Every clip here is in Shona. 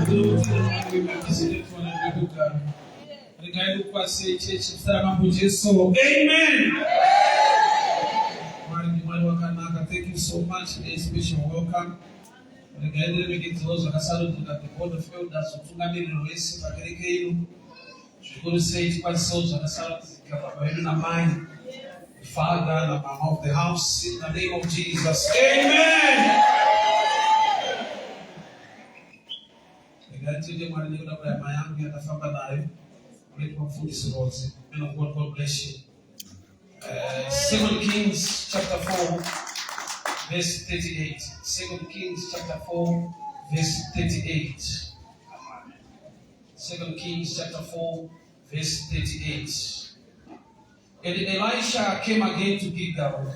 Thank you so much. A special welcome. Those at the board of elders who say it was so Father and of the house in the name of Jesus. Amen. God bless you. 2 Kings chapter 4, verse 38. 2 Kings chapter 4, verse 38. 2 Kings chapter 4, verse 38. And Elisha came again to Gilgal,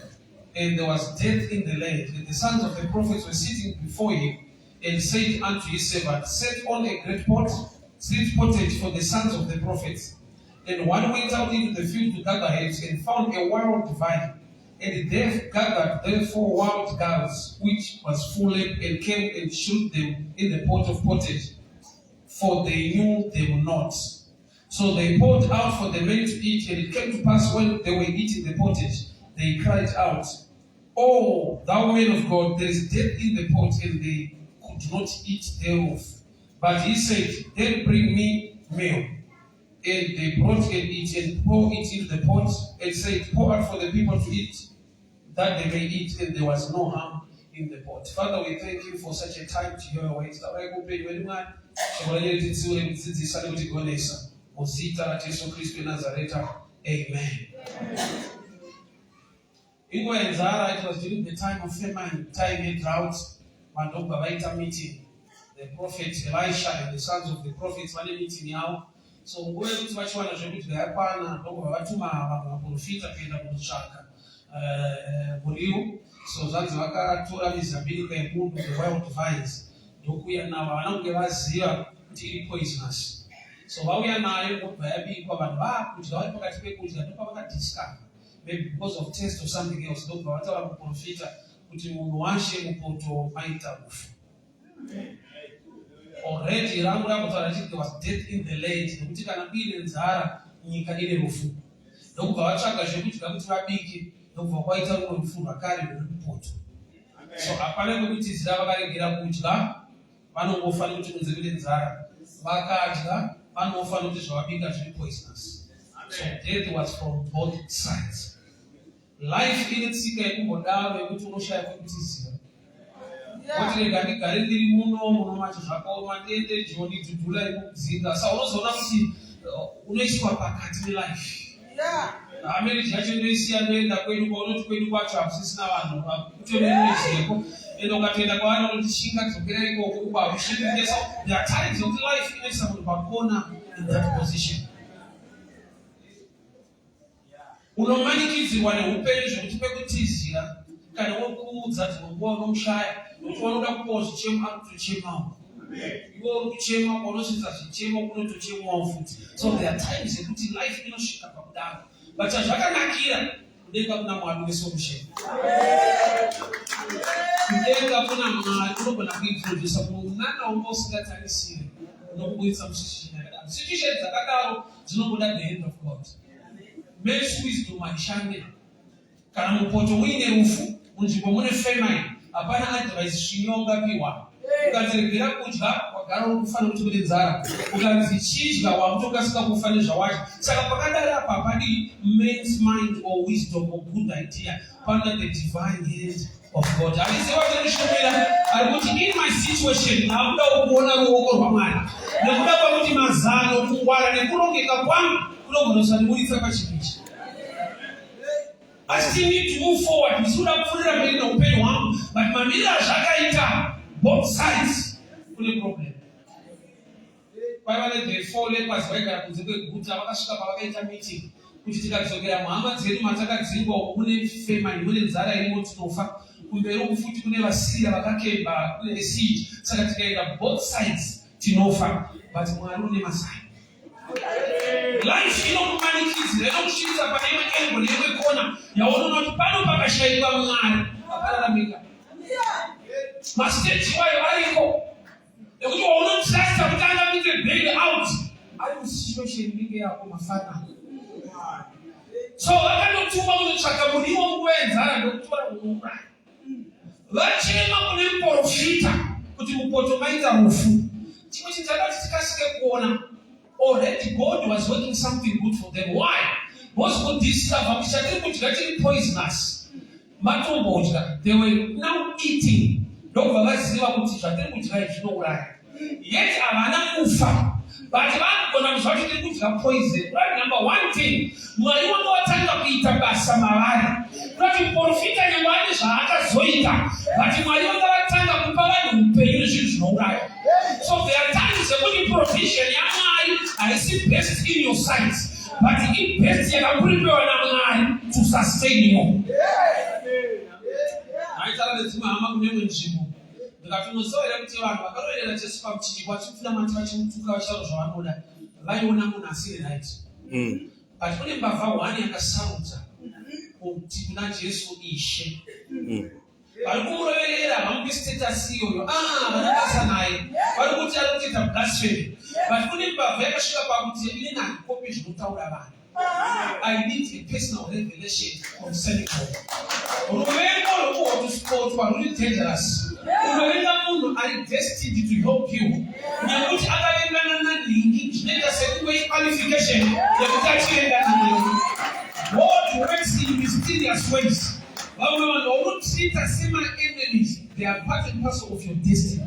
and there was death in the land. And the sons of the prophets were sitting before him, and said unto his servant, Set on a great pot, sweet pottage for the sons of the prophets. And one went out into the field to gather herbs, and found a wild vine. And there gathered therefore wild girls, which was full, and came and shook them in the pot of pottage, for they knew them not. So they poured out for the men to eat, and it came to pass when they were eating the pottage, they cried out, Oh, thou man of God, there is death in the pot, and they could not eat thereof. But he said, Then bring me meal. And they brought and eat, and poured it into the pot, and said, Pour out for the people to eat, that they may eat, and there was no harm in the pot. Father, we thank you for such a time to hear your words. Amen. It was during the time of famine, time of drought, when meeting. The prophet Elisha and the sons of the prophets were meeting now. So wewe mtu wachwana zvokuti hapana ndoko vatuma vaprofita kuenda kunotsvaka muriwo. So zvanzi vakatora mizambiringa yemunhu, the wild vines, ndokuuya navo vanonge vaziva kuti iri poisonous. So vauya nayo ndobva yabikwa, vanhu vakudya vari pakati pekudya ndopavakadiscover, maybe because of taste or something else, ndobva vataura kuprofita kuti munhu washe mupoto maita kufa. Already rangu rakutaura kuti there was death in the land, nekuti kana kuine nzara nyika ine rufu. Ndokubva vatsvaga zvekudya kuti vabike, ndokubva kwaita rumwe rufu rwakare rwekupoto. So hapana kwekuti zira vakaregera kudya, vanongofa nekuti kunze kune nzara. Vakadya, vanofa nekuti zvavabika zviri poisonous. So death was from both sides. Life ine tsika yekungodaro yekuti unoshaya kwekutizira. Kuti rega ndigare ndiri muno macho zvakaoma ndende joni dhudhura inokuzinga. Saka unozoona kuti unoiswa pakati nelife. Marriage yacho ndoisiya ndoenda kwedu kwaunoti kwedu kwacho hakusisina vanhu kutonoizeko. Ende ukatoenda kwavari unoti shinga dzokera ikoko kubakushinga. So there are times of life inoisa munhu pakona in that position. Unomanikidzirwa neupenyu zvokuti pekutizira kana wokuudza tinonguva unomushaya nokuti vanoda kupawo zvichemo akutochemawo. Ivo uri kuchema kwaunosvitsa zvichemo kunotochemawo futi. So there are times ekuti life inosvika pakudaro. But chazvakanakira kudenga kuna Mwari wesolution. Kudenga kuna Mwari unogona kuintroduce munhu nanaomba usingatarisire unokubudisa musituation yakadaro. Situation dzakadaro dzinongoda the hand of God. Men's wisdom aishande. Kana mupoto uine rufu, munzvimbo mune famine, hapana advice zvinongapiwa. Ukadziregera kudya, wagara ukufanira kuti kune nzara. Ukanzi chidya, wakutokasika kufa nezvawadya. Saka pakadaro apa hapadi men's mind or wisdom or good idea, pana the divine hand of God. Aliziva zvinishumira, ari kuti in my situation, nakuda kuona ruoko rwaMwari. Nekuda kwakuti mazano, kungwara nekurongeka kwangu kunogona kusandiburitsa pachipichi. I still need to move forward. Ndisuda kufurira mberi neupenyu hwangu, but mamiriro azvakaita both sides kune problem. Kwaiva the four lepers vaigara kunze kweguta vakasvika pavakaita meeting kuti tikadzokera muhama dzedu matakadzingwa uko mune famine, mune nzara irimo tinofa. Kumberi uku futi kune vaSiria vakakemba, kune siege. Saka tikaenda both sides tinofa, but Mwari une mazano. Life inokumanikidzira, inokusvitsa pane imwe engo neimwe kona yaonoona kuti pano pakashayikwa Mwari akararamika. Mastage wayo ariko ekuti waunotrasta can bail out. I don't situation big here on my father. So I don't know about the Chakabuni when I don't know. Vachema kune profita kuti mupotomaita rufu. Chimwe chitakatika kuona already God was working something good for them. Why? Because God discovered that poisonous. They were now eating. Yet avana kufa. But vanhu zvachiti kudya poison. Right, number one thing, Mwari wanga watanga kuita basa mavari. Kuti profita nyangwani zvaakazoita. But Mwari wanga watanga kupa vanhu upenyu nezvinhu zvinouraya. So there are times when provision yaMwari haisi best in your sight, but in best yakapreparewa naMwari to sustain you. Aitara ledzimahama kune nzvimbo. Ndikatonozoera kuti vanhu vakaroerera Jesu pamuchinjikwa chikufuna mati vachimutuka vachitaura zvavanoda vaiona munhu asiri right. But kune mbavha 1 yakasarudza kuti kuna Jesu Ishe. Vari kumuroverera vamupe status iyoyo. Vanabasa naye. Vari kuti ari kuita blasphemy. But kune mbavha yakasvika pakuti ine handikopi zvinotaura vanhu. I need a personal revelation concerning God. Ruvengo rwokuhotspotwa ruri dangerous. Unovenga munhu ari destined to help you. Nekuti akavengana nanhingi zvinoita sekuve qualification yekuti achiendana nayo. God works in mysterious ways. Vamwe vanhu vaunotreata sema enemies, they are part and parcel of your destiny.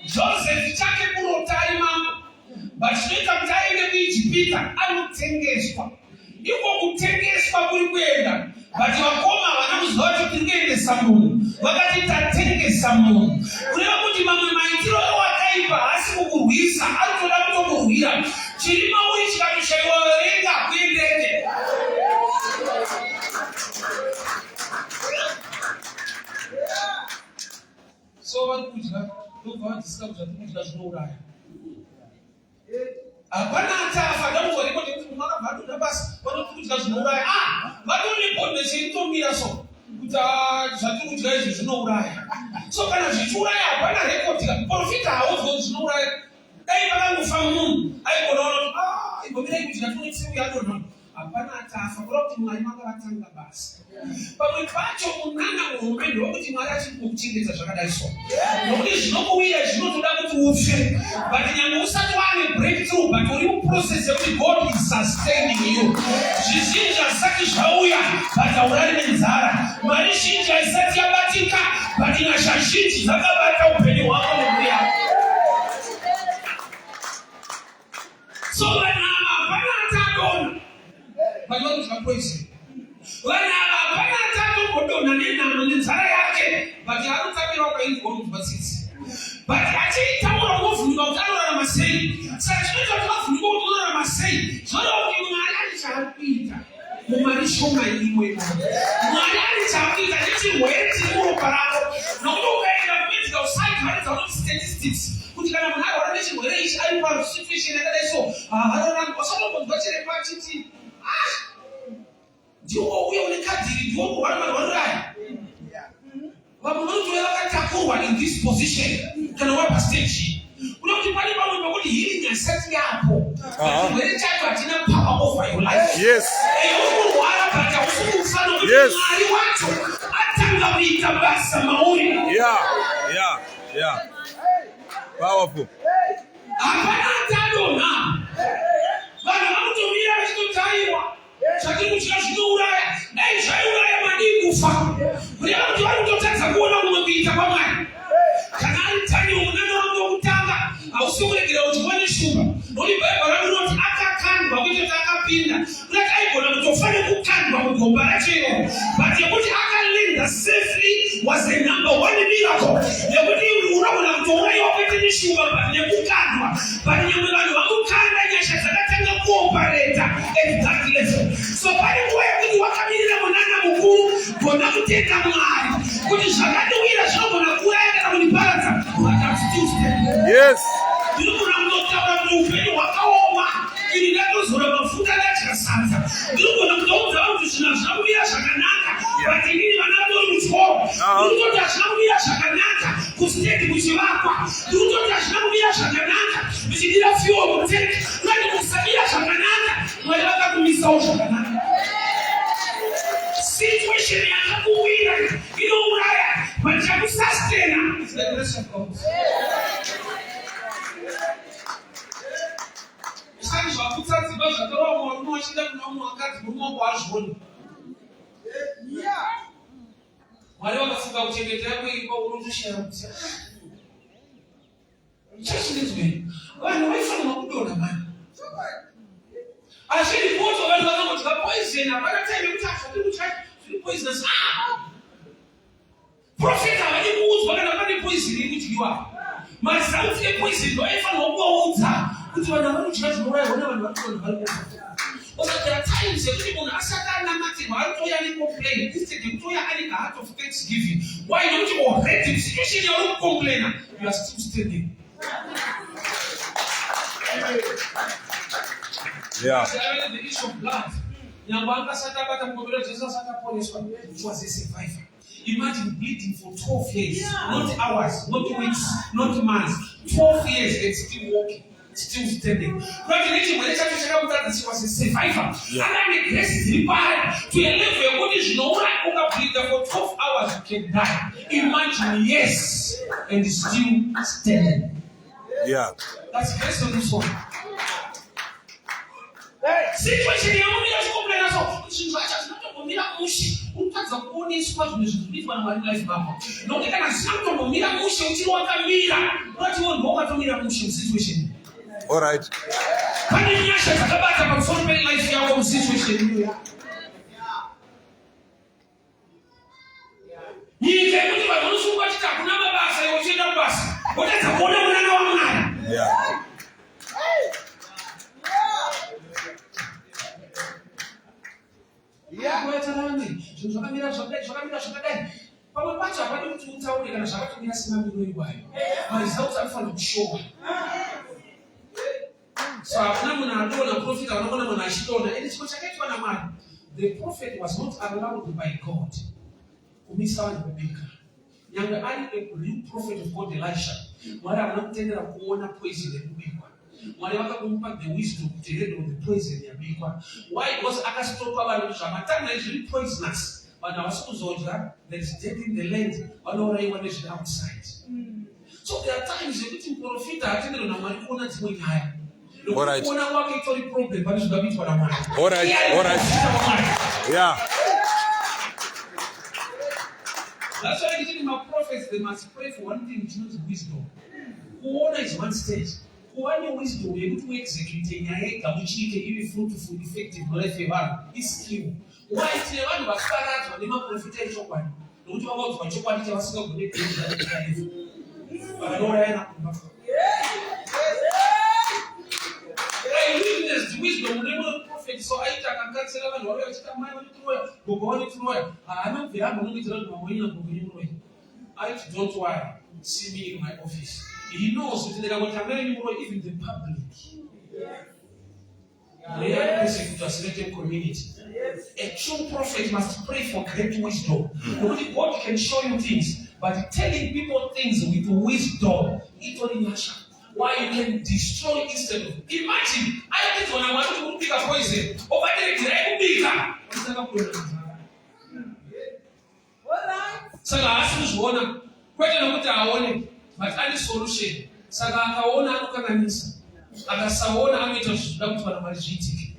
Joseph chake kurotari mambo, but zvinoita kuti aende kuIjipita anotengeswa. Iko kutengeswa kuri kuenda, but vakoma havana kuziva kuti tiri kuendesa munhu. Vakati tatengesa munhu. Kureva kuti mamwe maitiro ewakaipa haasi kukurwisa, ari kutoda kutokurwira. Chiri mauri chikatoshayiwa verenga kuendeke. So vari kudya ndobva vadiscover kuti kudya zvinouraya. Hapana achafa ndamuzvariko nekuti munhu akabva basi vanoti kudya zvinouraya. Vatoripoti necheitomira so kuti zvatiri kudya izvi zvinouraya. So kana zvichiuraya hapana rekodi. Profita hauzwi kuti zvinouraya. Dai vakangofa munhu aigona kuti imbomirai kudya tonetseuya adonha. Hapana achafa kureva kuti Mwari makavatanga basi. Pamwe pacho munana muhombe ndokuti Mwari achiri kukuchengeta zvakadai so. Nokuti zvinokuwira zvinotoda kuti ufe. But nyangwe usati wane breakthrough, but uri muprocess yekuti God is sustaining you. Zvizhinji hazvisati zvauya, but haurari nenzara. Mari zhinji haisati yabatika, but nyasha zhinji dzakabata upenyu hwako nemhuri yako. So vanhu ava hapana achadonha. Vanhu vanodya poison. Vanhu ava hapana achatombodonha nenhamo nenzara yake, but anotambira wakainzwa unobva tsitsi. But achitaura unovhunduka kuti anorarama sei. Saka chinoita kuti vavhunduka kuti unorarama sei, zvoreva kuti Mwari ane chaari kuita mumari shoma imwe. Mwari ane chaari kuita nechirwere chiri muropa rako. Nokuti ukaenda kumedical site vanodza kuti statistics kuti kana munhu arwara nechirwere ichi ari pasituation yakadai so, wasatombonzwa chiremba achiti ndiwo uye une kadhiri ndiwo kurwara marwariro aya. Vamwe vanotora vakatakurwa in this position kana wapa stage. Kuna kuti pane pamwe pakuti healing haisati yapo. Chirwere chacho hatina power over your life. Yes. Ukurwara but hausi kufa nokuti Mwari wacho atanga kuita basa mauri. Yeah. Powerful. Hapana achadonha. Vanhu vanotomira vachitotaiwa. Zvati kudya zvinouraya. Dai zvaiuraya madii kufa. Kureva kuti vari kutotadza kuona mumwe kuita kwaMwari. Kana ari tani munana wangu wokutanga, hausi kuregera kuti uone shumba. Nokuti Bhaibheri rinoti akakandwa kuitoti akapinda. Kunoti aigona kutofa nekukandwa mugomba rachero. But yekuti akalinda safely was the number 1 miracle. Yekuti unogona kutouraiwa kuite neshumba but nekukandwa. But nyamwe vanhu vamukanda nyasha dzakatanga kuopareta at that level. So pane nguva yekuti wakamirira munana mukuru gona kutenda Mwari kuti zvakatowira zvinogona kuuraya kana kuniparadza. But I'm still standing. Yes. Ndinogona kutotaura kuti upenyu hwakaoma. Ini ndatozora mafuta ndadya sadza. Ndinogona kutoudza vanhu kuti zvinhu hazvina kumira zvakanaka. But inini vana vari mutyoro. Ndinototi hazvina kumira zvakanaka. kusitedi kuchivakwa ndikutoti hazvina kumira zvakanaka zvichidira fiwo mutende ngati musamira zvakanaka Mwari vakakumisawo zvakanaka. Situation yakakuwira inouraya but yakusastena. It's the grace of God. Isani zvakutsadziva zvatorwa mumwe wachida kuna mumwe akadzi mumwe wazvoni. Mwari wakafunga kuchengeta yako imba unotoshaya kuti. Chachindizwe. Vanhu vaifanira kudonha mani. Asi ripoti vanhu vakangoti poison hapana time kuti ashati kuti poisonous. Profeta havadi kuudzwa kana pane poison iri kudyiwa. Mazamuti epoison ndoaifanira kuvaudza kuti vanhu vanodya zvinouraya vona vanhu vatodonha vari kufa. But there are times that people are sat down and complain instead of having a heart of thanksgiving. Why don't you already situation you don't complain? You are still standing. Yeah. The issue of blood. It was a survivor. Imagine bleeding for 12 years, not hours, not weeks, not months. 12 years and still walking. Still standing. Congratulations, when she was a survivor. And then the grace is required to a level where you know like breathe for 12 hours you can die. Imagine, yes, and still standing. Yeah. That's grace on this one. Situation ya mimi yasikomplena so. Shinzwacha tunatomira mushi. Unataka kuona iswa zvinizvizwa na mali life baba. Nokekana sinatomira mushi uchiri wakamira. Wati wonke wakatomira mushi situation. All right. Pani nyasha takabata pamusoro life yako musituation hiyo. Nyike kuti vanonusungwa chita kuna mabasa yochenda mabasa. Wotadza kuona mwana wa Mwari. Yeah. Zvakamira zvakadai. Pamwe pacho hapadi kuti utaure kana zvakatomira semambiro iwayo. Maiziva kuti anofanira kushowa. So hakuna munhu atona profita vanoona munhu achitona. Ende chiko chakaitwa naMwari. The prophet was not allowed by God kumisa vanhu kubika. Nyangwe ari a real prophet of God Elisha. Mwari havana kutendera kuona poison yekubikwa. Mwari vakamupa the wisdom to handle the poison yabikwa. Why? Because akastopa vanhu zvamatanga is really poisonous. Vanhu havasi kuzodya. There is death in the land. Vanouraiwa nezviri outside. So there are times yekuti muprofita hatendera naMwari kuona dzimwe nyaya. All right. All right. Yeah. That's why I think my prophets, they must pray for one thing, which is wisdom. Kuona is one stage. Kuona wisdom, you're able to execute even fruitful, effective life is skill. Why is the one who was started when the prophet is so one? Don't you about what you want to ask of the I witnessed wisdom when the prophet so I can cancel and warrior I don't worry. See me in my office. He knows that I want to even the public. They are person to a certain community. A true prophet must pray for great wisdom. Only God can show you things, but telling people things with wisdom, it only has. Why you can destroy instead of. Imagine, I think when I want to pick a poison, over there, Saka asikuona kwete nokuti aone but any solution. Saka akaona anokanganisa. Akasaona anoita zvinoda kuti vanhu varizviitike.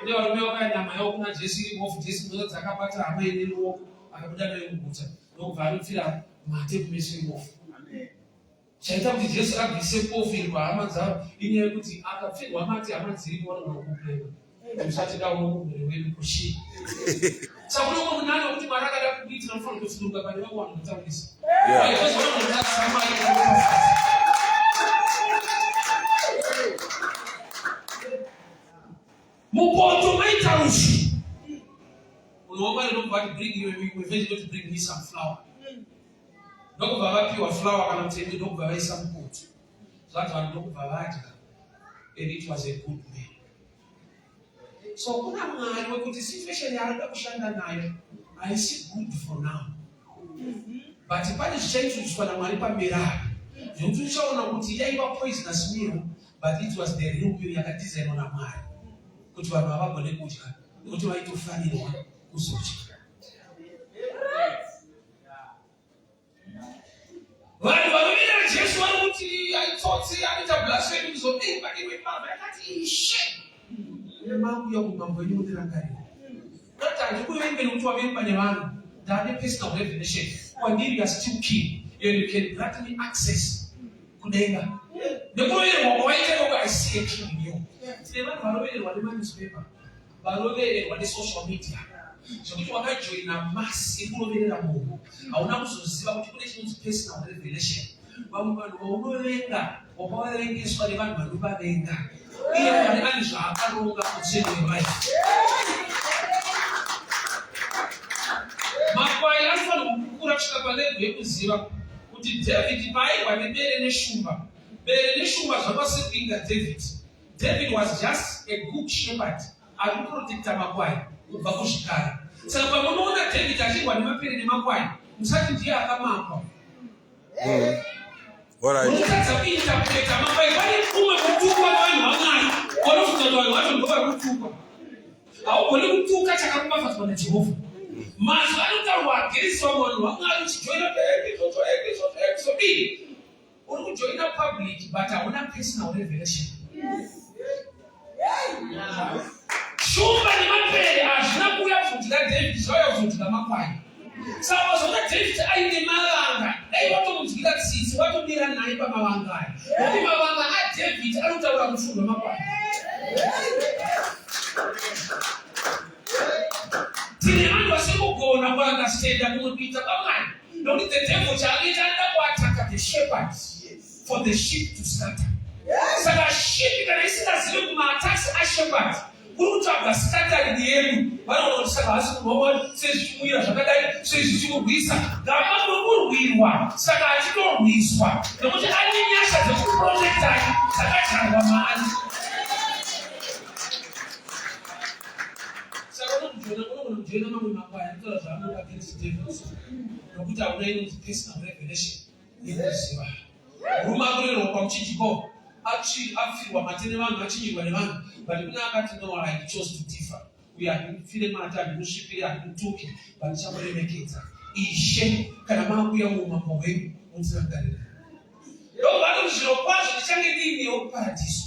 Ndio varume vakaya nyama yavo kuna Jesu iri bofu Jesu ndoto dzakabata hama ine ruoko akabuda nayo muguta ndokubva anopfira mate kumeso ibofu. Chaita kuti Jesu abvise bofu iri pahama dzavo inyaya yekuti akapfirwa mate hama dziripo vanogona kukuplema. Musatida unomuviri wedu kushii. Saka uno munani wekuti Mwari akada kukuitira unofanira kusununguka pane vavo vanokutaurisa. Mupoto maita rufu. Unoomba ndokubva to bring you we eventually to bring me some flour. Ndokubva vapiwa flour kana mutende ndokubva vaisa mupoto. Zvati vanhu ndokubva vadya. And it was a good meal. So kuna Mwari wekuti situation yaanoda kushanda nayo haisi good for now. But pane zvichaintroducwa naMwari pamberi apa. Zvekuti uchaona kuti yaiva poisonous meal, but it was the real meal yakadesignwa naMwari. Kuti vanhu havagone kudya, kuti vaitofanirwa kuzodya. Vanhu vanomirira Jesu vari kuti aitsotsi anoita blasphemy kuzobika iwe baba yakati ishe. Nemauya kumambo yenyu mundirangarira. Kuti handikuuya imberi kuti wavemba nevanhu. Ndane personal revelation. Kwandiri you are still king. And you can grant me access kudenga. Nekurovererwa kwawaita iwe I see a king in you. Tine vanhu varovererwa nemanewspaper. Varovererwa nesocial media. Zvekuti wakajoina masi ekuroverera munhu. Hauna kuzoziva kuti kune chinonzi personal revelation. Vamwe vanhu vaunovenga wakaverengeswa nevanhu vanovavenga. Iye Mwari ane zvaakaronga mutsvene welife. Makwai anofanirwa kukura kusvika palevhu yekuziva kuti David paaigwa nebere neshumba. Bere neshumba zvakasekuinga David. David was just a good shepherd ari kuprotecta makwai kubva kuzvikara. Saka pamunoona David achigwa nemapere nemakwai, musati ndiye akamapa. Unotadza kuinterpreta makwai pane kumwe kutukwa vanhu vaMwari. Unofunga kuti vanhu vacho ndova kutukwa. Haugoni kutuka chakakubafadzwa naJehovha. Mazwi anotaurwa agiriswa munhu vaMwari uchijoina episode. Uri kujoina public but hauna personal revelation. Shumba nemapere hazvina kuuya kuzodya David, zvauya kuzodya makwai. Saka wazoona David aine mavanga, dai watomudyira tsitsi, watomira naye pamavanga aya. Nokuti mavanga aDavid anotaura mufungo wemakwai. Tine vanhu vasikugona kuandastenda kumwe kuita kwamwari. Nokuti the devil chaanoita anoda kuataka the shepherds for the sheep to scatter. Saka sheep kana isingazivi kumaattacks ashepherds, kuri kutsvaga scattering yedu. Vanoona kuti saka hasi kunoona sezvichimwira zvakadai, sezvichimurwisa. Ngamanomurwirwa, saka achitorwiswa. Nokuti ane nyasha dzekuprotectai dzakadyarwa maari. Kujoina mamwe makwai anotaura zvaanoda against devils. Nokuti hauna inonzi personal revelation yekuziva. Murume akorerwa pamuchinjiko, apfirwa mate nevanhu, achinyirwa nevanhu. But kuna akati no, I chose to differ. Uye handimufire mata, handimusvipire, handimutuki, but ndichamuremekedza. Ishe kana maakuya muumambo hwenyu mundirangarira. Ndobva zvirokwazvo ndichange ndiinewo kuparadiso.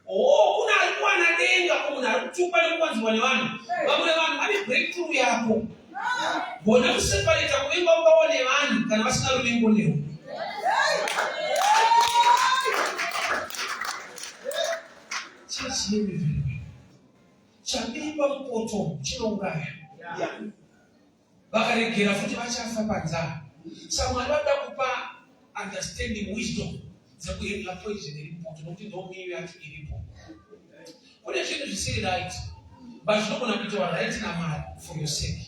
Kuna ari kuwana denga kumunhu ari kutukwa nekuwanzwa nevanhu. Vamwe vanhu vane breakthrough yako. Gona kuseparata kuvenga ukawo nevanhu kana vasina ruvengo newe. Chechiyemevere. Chambeipa mupoto chinouraya. Vakaregera futi vachafa panzara. Saka Mwari vada kupa understanding wisdom dzekuhindura poison iripo, nokuti ndomiro yacho iripo. Kune zvinhu zvisiri right, but zvinogona kuitwa right naMwari for your sake.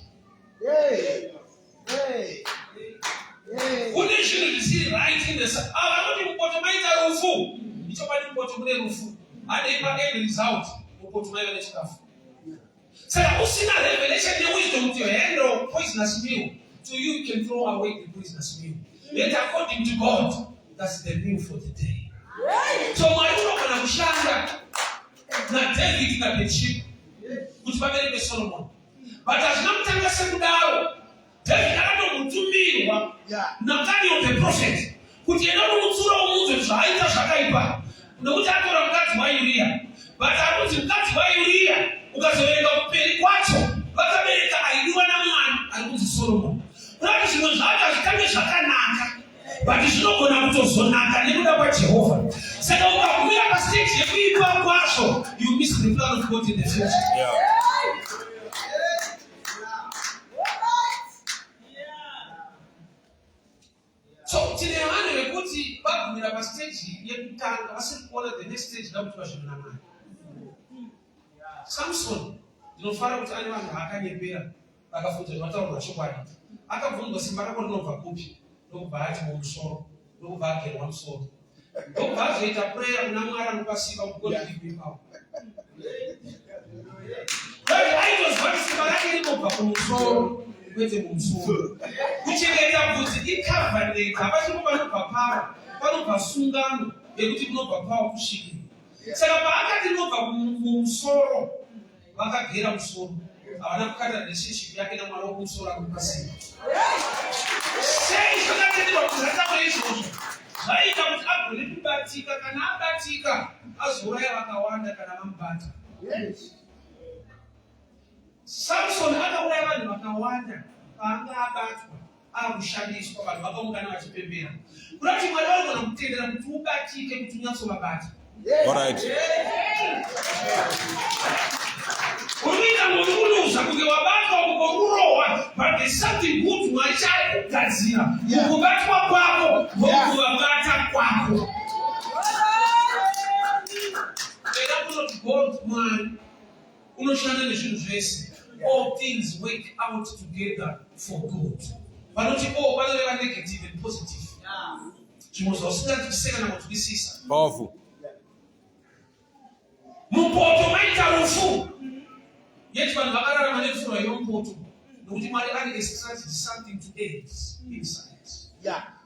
Kune zvinhu zvisiri right in the sun. Vanoti mupoto maita rufu, icho pani mupoto mune rufu. Ane end result, mupoto maiva nechikafu. Saka usina revelation newisdom to handle poisonous meal, to you can throw away the poisonous meal. Yet according to God, that's the meal for the day. So Mwari unogona kushanda na David na Bathsheba kuti vabereke Solomon. But hazvina kutanga sekudaro. David akatomutumirwa naDaniel the prophet kuti enda kumutsura womunzwe zvaaita zvakaipa. Nokuti atora mukadzi waUria. But anonzi mukadzi waUria ukazoverenga kuperi kwacho vakabereka aidiwa naMwari ari kunzi Solomon. Kunati zvimwe zvacho hazvitange zvakanaka, but zvinogona kutozonaka nekuda kwaJehovha. Saka ukabuya pastage yekuipa kwazvo, you miss the plan of God in the future. So tine vanhu vekuti vagumira pastage yekutanga vasiri kuona the next stage ndakuti vazvinhu naMwari. Samson ndinofara kuti ane vanhu vaakanyepera vakafunza zvataurwa chokwadi. Akabvunzwa simba rako rinobva kupi? Ndokubva ati mumusoro, ndokubva agerwa musoro. Ndokubva azoita prayer kuna Mwari anopa simba kuti God give me power. Aitozwa kuti simba rake rinobva kumusoro kwete mumusoro. Kuchengeta bvudzi ikavaneka hapachimo panobva pava, panobva sungano yekuti kunobva pava kusvikira. Saka paakati nobva mumusoro, vakagera musoro, havana kukata relationship yake namwari wokumusoro akupasina. Sei zvakatenderwa kuti zvatama izvozvo zvaita kuti agone kubatika, kana abatika azouraya vakawanda kana vamubata. Samson akauraya vanhu vakawanda paanga abatwa aakushandiswa, vanhu vakaungana vachipembera. Kuda kuti mwari vanogona kutendera kuti ubatike, kuti unyatsovabata. Alright. Unoita munhu kunge wabatwa ukokurohwa, but there's something good Mwari chaakugadzira mukubatwa kwako nokuvabata kwako. Eda kunoti God Mwari unoshanda nezvinhu zvese. All things work out together for good. Vanoti vanoreva negative and positive. Zvimwe zvausingatiseka nakutisisa. Powerful. Mupoto maita rufu. Yet vanhu vakararama nefurwa yomupoto nokuti Mwari ane strategy, something to aid inside.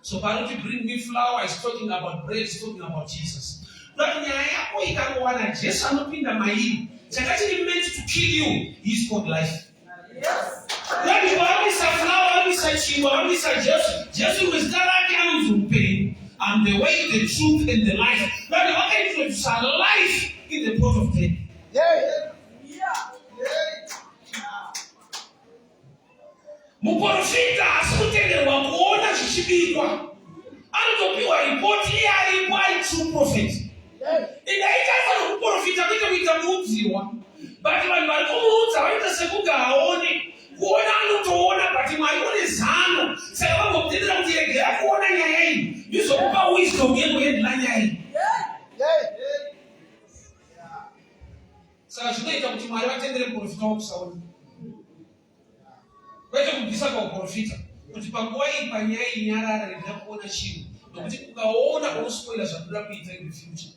So panoti bring me flour is talking about bread, is talking about Jesus. But nyaya yako ikarowana Jesu anopinda mairi, chakati meant to kill you, he's called life. That is why flour, Jesu mezita rake anonzi upenyu. I'm the way, the truth, and the life. That is why I introduce life in the pot of death. Muprofita asikutenderwa kuona zvichibikwa. Anotopiwa ripoti iyaripo ari true prophet. Ingaita muprofita kuita muudzirwa. But vanhu vari kumuudza vanoita sekunge haoni. Kuona anotoona but Mwari une zano. Saka vangomutendera kuti regera kuona nyaya iyi. Ndizokupa wisdom yekuendera nyaya iyi. Saka zvinoita kuti Mwari vatendere muprofita wokusaona. Kwete kubvisa pauprofita kuti panguva iyi panyaya inyarara rega kuona chinhu, nokuti ukaona unospoila zvakuda kuita in the future.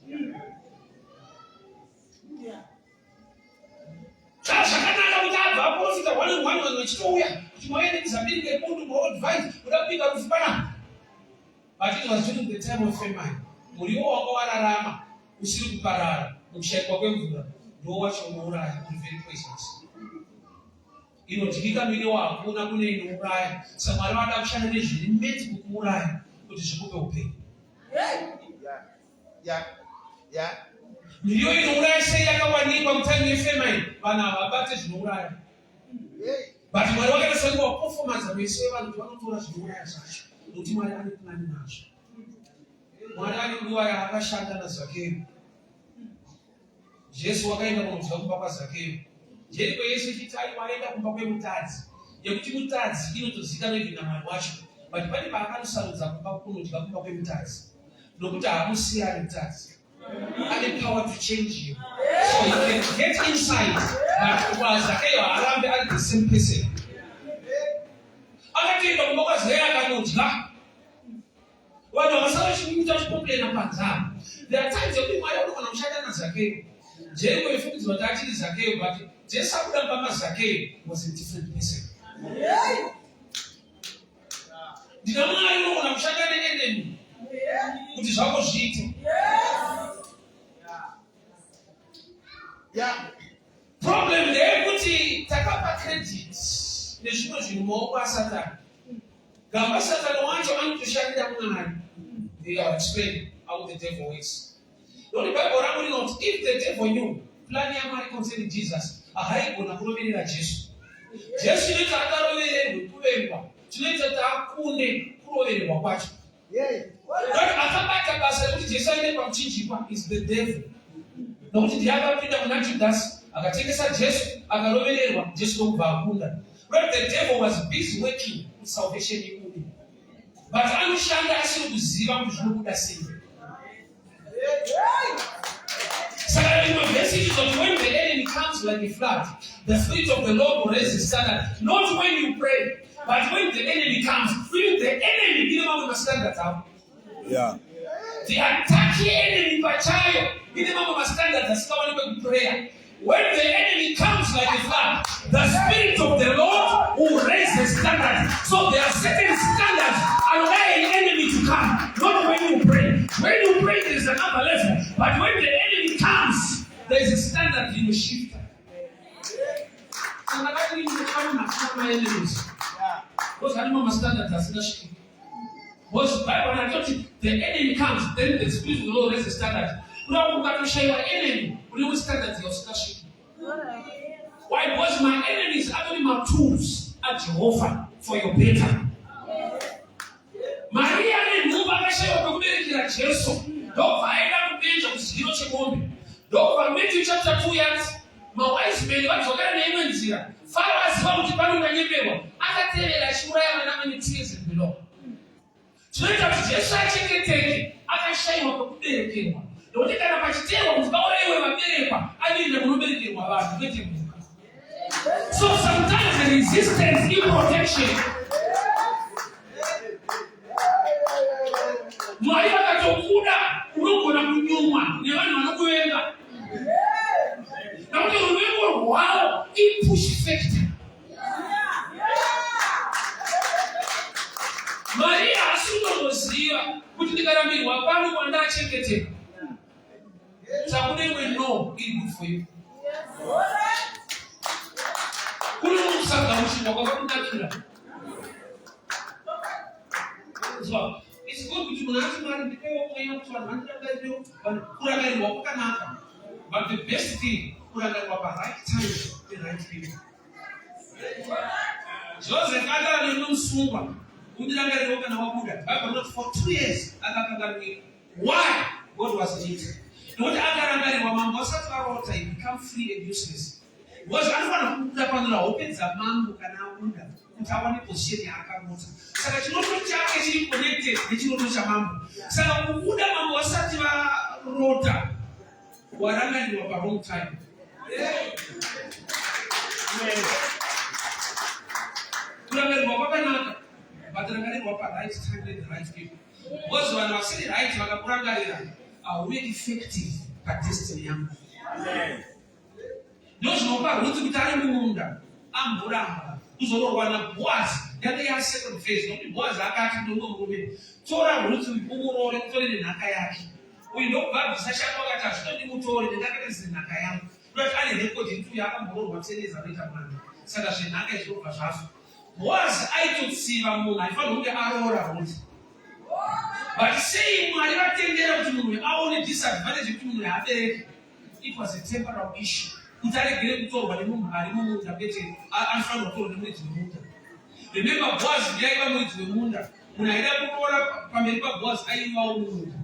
Zvakanaka kuti abva aprofita one vachitouya kuti mwaende kuzambiri ngepundu muadvise kuda kubika rufu panapa. But it was during the time of famine. Muriwo wanga wararama usiri kuparara, mukushaikwa kwemvura ndowacho unouraya kuri very precious. Inodyika miriwo hakuna kune inouraya. Saka Mwari vada kushanda nezviri meti kukuuraya kuti zvikupe upenyu. Miriwo inouraya sei yakawanikwa mutime yefamine, vanhu havabate zvinouraya. But Mwari wakaita senguva performance meso evanhu kuti vanotora zvinouraya zvacho, nokuti Mwari ane plani nazvo. Mwari ane nguva yaakashanda naZakeo. Jesu wakaenda kunodya kumba kwaZakeo. Jeriko Yesu chitari waenda kumba kwemutadzi. Yekuti mutadzi inotozikanwa even naMwari wacho. But pane paakanosarudza kunodya kumba kwemutadzi. Nokuti haamusiyani mutadzi. Ane power to change you. So you can get inside. But kwaZakeo haarambe ari the same person. Akatoenda kumba kwaZakeo akanodya. Vanhu vakasara chimuita chikomplena panzara. There are times yekuti Mwari anogona kushanda naZakeo. Jeriko ifungidzwa kuti achiri Zakeo, but Jesu akuda pama Zakeo was a different person. Ndina Mwari unogona kushanda nenenemi kuti zvako zviite. Problem ndeyekuti takapa credit nezvimwe zvinhu mumaoko aSatani. Gamba Satani wacho anotoshandira Mwari. They are explained how the devil works. Don't Bible rangu rinoti, if the devil knew plan yaMwari concerning Jesus, haigona kuroverera Jesu. Jesu inoita akarovererwe kuverwa, chinoita kuti akunde kurovererwa kwacho. But akabata basa rekuti Jesu aende pamuchinjikwa is the devil. Nokuti ndiye akapinda kuna Judasi, akatengesa Jesu, akarovererwa, Jesu ndokubva akunda. But the devil was busy working with salvation yemundi. But anoshanda asiri kuziva kuti zvinobuda sei. So in the message is that when the enemy comes like a flood, the Spirit of the Lord will raise his standard. Not when you pray, but when the enemy comes. Even the enemy, you know, we must stand that up. Yeah. The attacking enemy, Pachayo, you know, we must stand that up. Prayer. When the enemy comes like a flood, the Spirit of the Lord will raise the standard. So there are certain Saka kati mfano masema enemies. Because animal standards are still shaking. Because Bible when I told you the enemy comes, then the spirit of the Lord raise the standard. Now we can show your enemy. We will standards you're still shaking. Why? Because my enemy is actually my tools at Jehovah for your better. Maria ni Mungu akashauri kuhubiri kila Yesu. Ndio faida kubenja kusikio cha ng'ombe. Ndio kwa Matthew chapter 2 years mawise men watokana na hiyo njia. Farao sababu kipando kanyepewa. Akatela shura ya mwana ni trees below. Tunaita Yesu achiketeke akashauri kuhubiri kile. Ndio ndikana pachitewa mzibao iwe maberekwa. Hadi ndio kuhubiri kile watu bete. So sometimes the resistance is protection. Mwalimu akatokuda uruko na kunyuma ni wale wanakuenda. Na wale ulimwengu wao i push factor. Maria asungozia kutikana mimi wapano kuandaa chekete. Somebody will know it's good for you. Kulu msanga mshimo kwa sababu nakila. So it's good to do not marry because we have to understand you but kurangani wako kanaka. But the best thing kurangani wako right time the right people. Joseph agara ni msungwa. Undilangani wako na wabuda. But not for 2 years akakangani. Why? God was it. Not agara wa mambo sasa rota become free and useless. Was anafanya kukuta kwanza open za mambo kana muda. Utaona ni position ya akamota. Sasa chinoto chake chini connected ni chinoto cha mambo. Sasa kukuda mambo wasati wa rota. Waranga ni wa wrong time. Kuranga ni wa na bataranga ni wa right time and the right people. Was wanawasili right wakakuranga ile are really effective at destiny yangu. Amen. Nós não paramos de estar no mundo. Amburamba. Os ororwana boas. Já tem a second phase. Não tem boas. A cara do mundo governo. Tora ruto e pumoro e todo ele na kayaki. O ino vai se achar com a caixa. Todo mundo tora ele na cabeça na kayaki. Nós ali depois de tudo já amburou uma série de anos mano. Sada chena que eu faço já. Boas aí tudo se vai mudar. E fala que arora muito. But say uma ela tem dentro do mundo. A only disadvantage do mundo é a dele. It was a temporal issue. Utarigire kutoba ni Mungu alimu mtabete alifanya kutoba ni mwezi mmoja. Remember Boaz ndiye mwezi mmoja. Unaenda kuona pamelipa Boaz aiwa Mungu.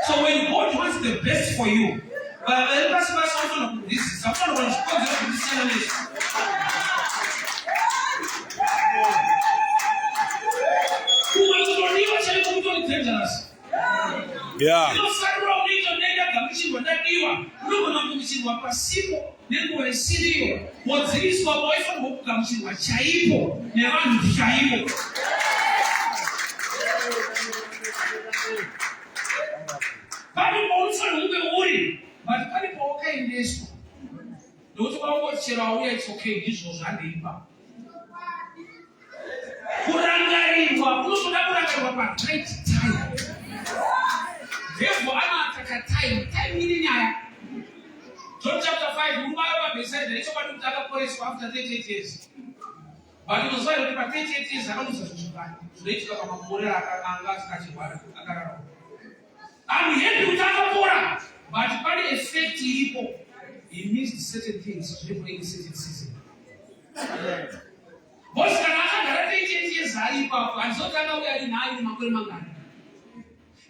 So when God wants the best for you, but the person was also not this is someone who is going to this challenge. Kuwa chali kumto ni dangerous. Yeah. Kamishwa ndadiwa nuko na kumishwa pasipo nengo esirio moziriswa boyfriend mo kamishwa chaipo ne vanhu chaipo bali bonso unge uri but bali poka indesco ndoto kwa wochera uya it's okay izvo zvandipa kurangariwa kunoda pa right time. Therefore, I'm not time in India. John chapter 5, Mubaba said, there is somebody who took place after 38 years. But it was why we 38 years, I don't know so they took a Mura and last Kachibara. And he had to talk about but very effective, it means certain things to live in a certain season. What's the matter? 38 years, and so that we are in Makulmangan.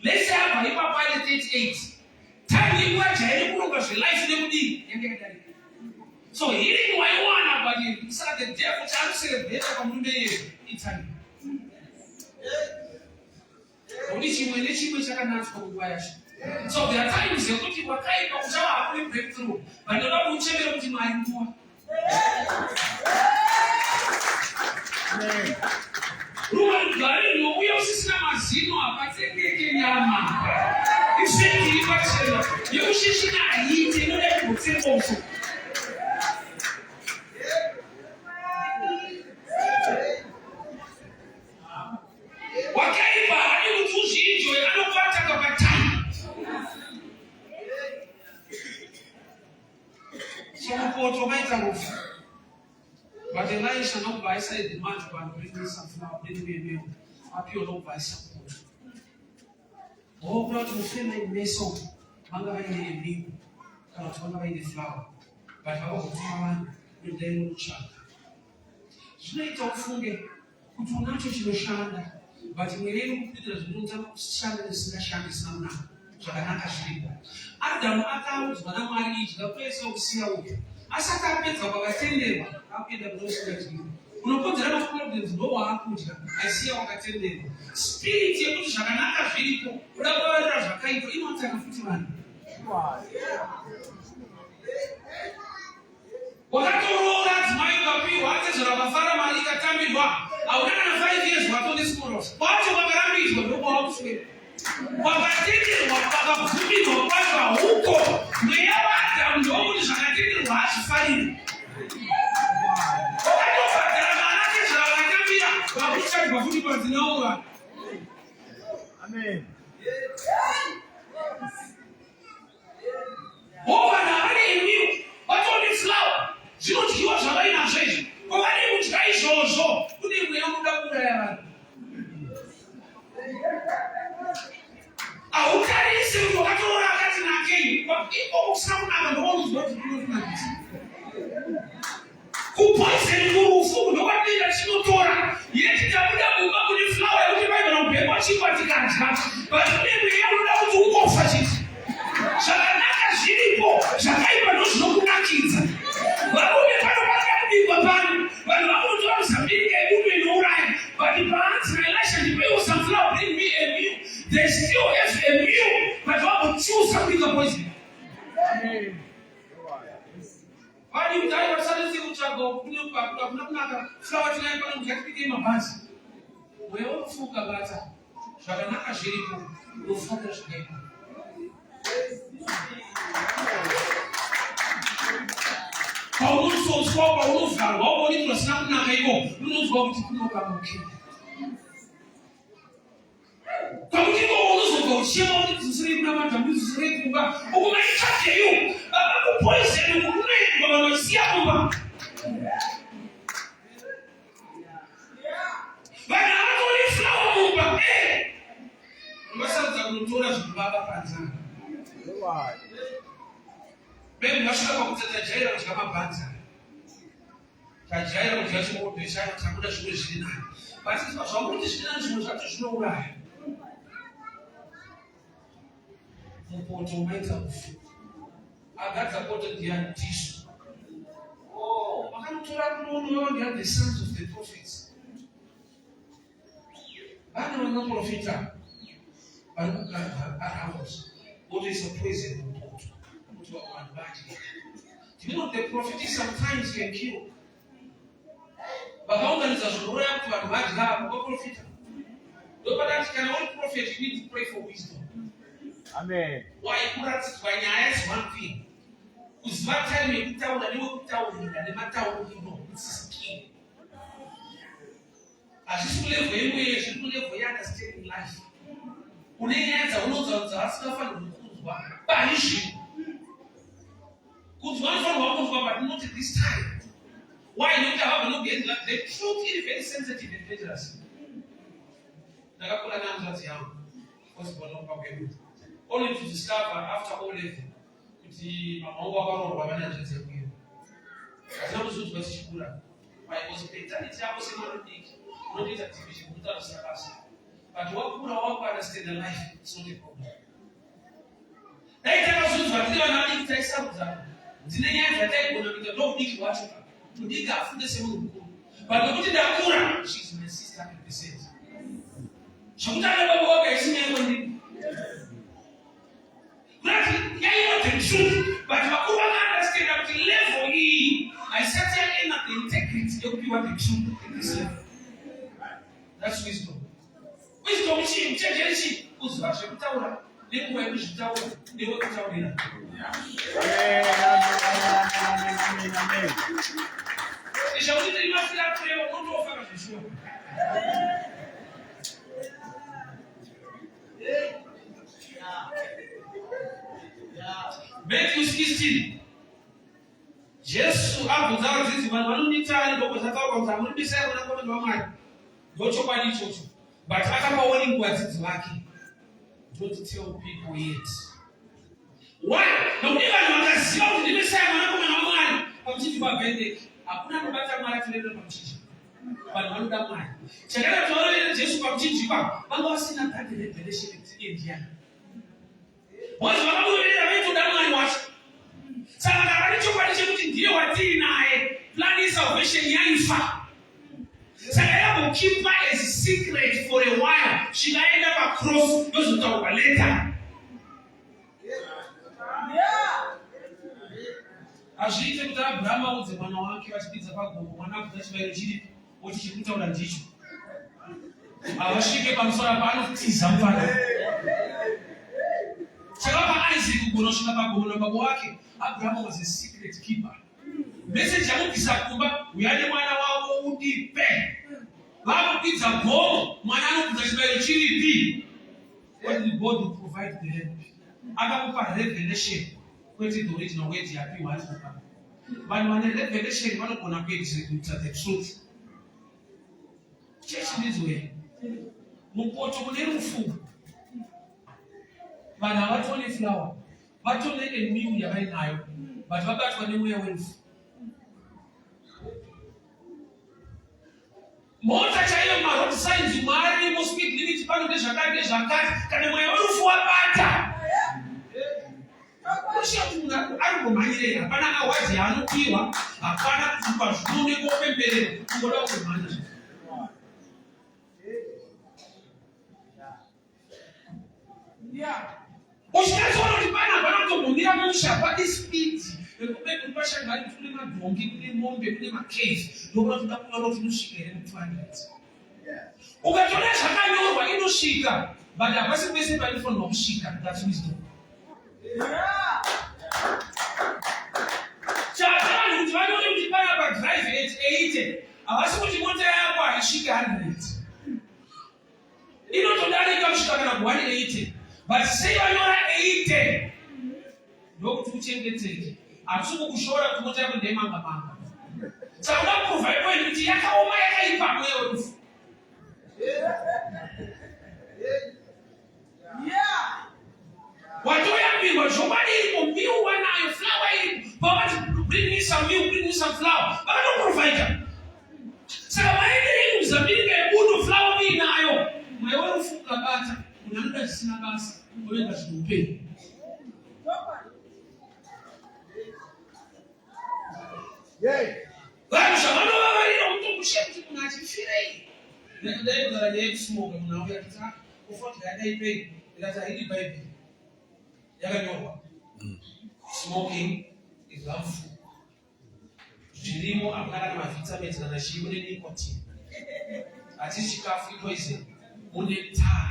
Let's say I buy the 38. Time you watch any progress, life never did. So he didn't want but he said the devil chance better from the Italy. So there are times you're looking for kind of job we break through, but you're not going to my more. Ruwan gari no we also see na mazino apateke kenyama. Isenti ibachela. Yo shishina ayite no le kutsembo so. Wakaiba ali mtujinjo anopata kapatani. So mpoto maita rufu. But Elisha not by side the man to bring me some flour, bring me a meal. Happy or not by some food. Oh, God, you feel like Mason. Manga in a meal. Cannot manga in the flour. But how would you then no chunk? Straight off funge. Could you not touch your shanda? But in the name of Peter, you don't stand in the slashan is now. So I can't sleep. Adam, accounts, when I married the place of Sia. As I can't get up, I tell them, I'll be the most of you. When I put the other problems, no one put you. I see how I tell them. Spirit, you put Shaganaka Filipo, whatever I kind of you want to have a man. What I told that's my copy, what is Rabafara Malika Tamiwa? I would have 5 years, what on this morning. What you want to is what you want to say. What I did is what I put in or what I hook. Wherever I'm going, I didn't watch fighting. Amen. Oh, I knew. But on this loud, she don't give us a line of saying, oh, I didn't try so. Who did we own up there? I will carry some to what I got in our game, but people some other ones not to do it. Who poisoned who food, nobody that she not Torah. Yet it will go with the flower, the Bible on paper, she got it can't have. But maybe I will have to go for it. Shaganaka Shilipo, Shakaiba knows no kids. But who the people ban, but I want to have some big women who ride. But the parents, my election, the people some flower bring me a meal. They still have a meal, but I will choose something of poison. Why do you die of suddenly which are go, flower tonight, but I'm became a bus? We all folk about it. Shaganaka Shilipo, no father should Paulo sou só Paulo fala, o bonito assim na raigo, não vamos tipo no carro aqui. Como que o uso chama de dizer na mata, dizer que o mais chateio, o pois é o nem não se arruma. Vai na hora de falar o baba, mas sabe a cultura do baba panza. Bem, nós estamos com essa jaira, nós chamamos panza. A jaira, nós chamamos de jaira, nós chamamos de jurina. Mas nós chamamos de jurina, nós chamamos de jurina. I got supported the tissue. Oh, I can't tell you the sons of the prophets. I don't know prophet. I don't know house. What is a poison to our body? Do you know the prophet sometimes can kill? But how can it roll up to our body? What prophet? Nobody can only prophet. You need to pray for wisdom. Amen. Why kurats kwanyas one thing. Uzvata me kutaura niwo kutaurira nematauro ino it's key. Azvisulevo yemwe zvikulevo understanding life. Unenyanza unodzadza asingafanira kuzwa paizvi. Kuzwa anofanirwa kuzwa but not at this time. Why not have no get like the truth is very sensitive and dangerous. Ndakakura namzadzi yangu. Osibona kwakwedu. Only to discover after all level kuti mamangu akarorwa vanazvese kuyo. Hazina kuzodzwa tichikura. Possibility yako sema ndiki. Unoita division kutarusa basi. But wakura wako understand the life it's not a problem. Daitaka kuzodzwa tiri vanadiki taisaruza. Dzine nyaya dzataigona kuita ndokudiki wacho. Kudiki afunde semunhu mukuru. But nokuti ndakura she is my sister 100%. Zvakutanga baba wako isinyango ndiki. The truth, but I understand at the level I certainly not the integrity of people the truth in this level. That's wisdom. Wisdom is change. Who's watching the tower? They will wish the tower. They will tell me that. Amen. They shall be the master that prayer or not offer as you. Matthew 16. Jesu abvunza vadzidzi vanhu vanonditani ndobva zvataurwa kuti hamunibisai mwanakomana waMwari. Ndochokwadi ichocho. But akapaona nguva vadzidzi vake. Don't tell people yet. Why? Nokuti vanhu vakaziva kuti ndibisai mwanakomana waMwari pamuchinji paBhenedeki. Hakuna anobata Mwari atoenda pamuchinji. Vanhu vanoda Mwari. Chakada taurira Jesu pamuchinji ipapo, vanga vasina gadi revelation kuti ndiani. Vanhu vakamuvirira vaitoda Mwari wacho. Saka kakari chokwadi chekuti ndiye watiri naye. Plan yesalvation yaifa. Saka yambokeep as a secret for a while. Zvikaenda pacross yozotaurwa later. Hazviite kuti Abraham audze mwana wake vachipidza pagomo, mwana abvunza chibayiro chiripo, oti chiri kutaura ndicho. Havasvike pamusoro paanotiza mufana. Saka paIsaac kugona kusvika pagomo nababa wake, Abraham was a secret keeper. Message yamubvisa kumba, uyane mwana wako undipe. Vakupidza gomo, mwana anobvunza chibayiro chiripi. What did God provide the help? Akamupa revelation. Kwete the original way yapi wati kupa. Vanhu vane revelation vanogona kuexecuta the truth. Church this way. Mupoto kune rufu. Vanhu havatone flower. Vatone emiu yavainayo. But vabatwa nemweya werufu. Mota chaiyo maroad signs marimo speed limit pano ndezvakati kana mweya werufu wabata. Arigomanyire hapana awazi yaanopiwa, hapana kupa zvunone kopemberera, kungoda kumhanya. Uchikazoona kuti pana hapana kutombomira musha pati speed ekubeka pashangari kune madhongi, kune mombe, kune macave, ndokuda kuda kuona kuti inosvika here mu200. Ukatoona zvakanyorwa inosvika, but hapasi pese paifanirwa kusvika. That's wisdom. Chakana kuti vanoti kuti pana padrive 80, havasi kuti mota yako haisvike 100. Inotodarika kusvika kana ku180, but sei vanyora 80 ndokuti uchengeteke. Hatisi kukushora kuti mota yako ndeyemanga-manga. Saka uda kuprovide point kuti yakaoma yakaipa mweya werufu. Watoyambirwa zvokwadi iripo, miu wanayo, flower iripo, pavati bring me some milk, bring me some flower, vakatoprovide. Saka vaenderei muzambirika yebundo flower uinayo, mweya werufu ukabata, unamuda zvisina basa, unoenda zvinoupei. Vanhu zvavanovavarira kutokushe kuti munhu achifirei. Ndai kugara neyekusumoka munhu auya kuti kufuatira yadaipei, ndikati haidi bhaibheri. Yakanyorwa. Smoking is harmful. Zvirimo hamuna kana mavitamins kana chii, mune nicotine. Hatisi chikafu ipoison. Mune taa.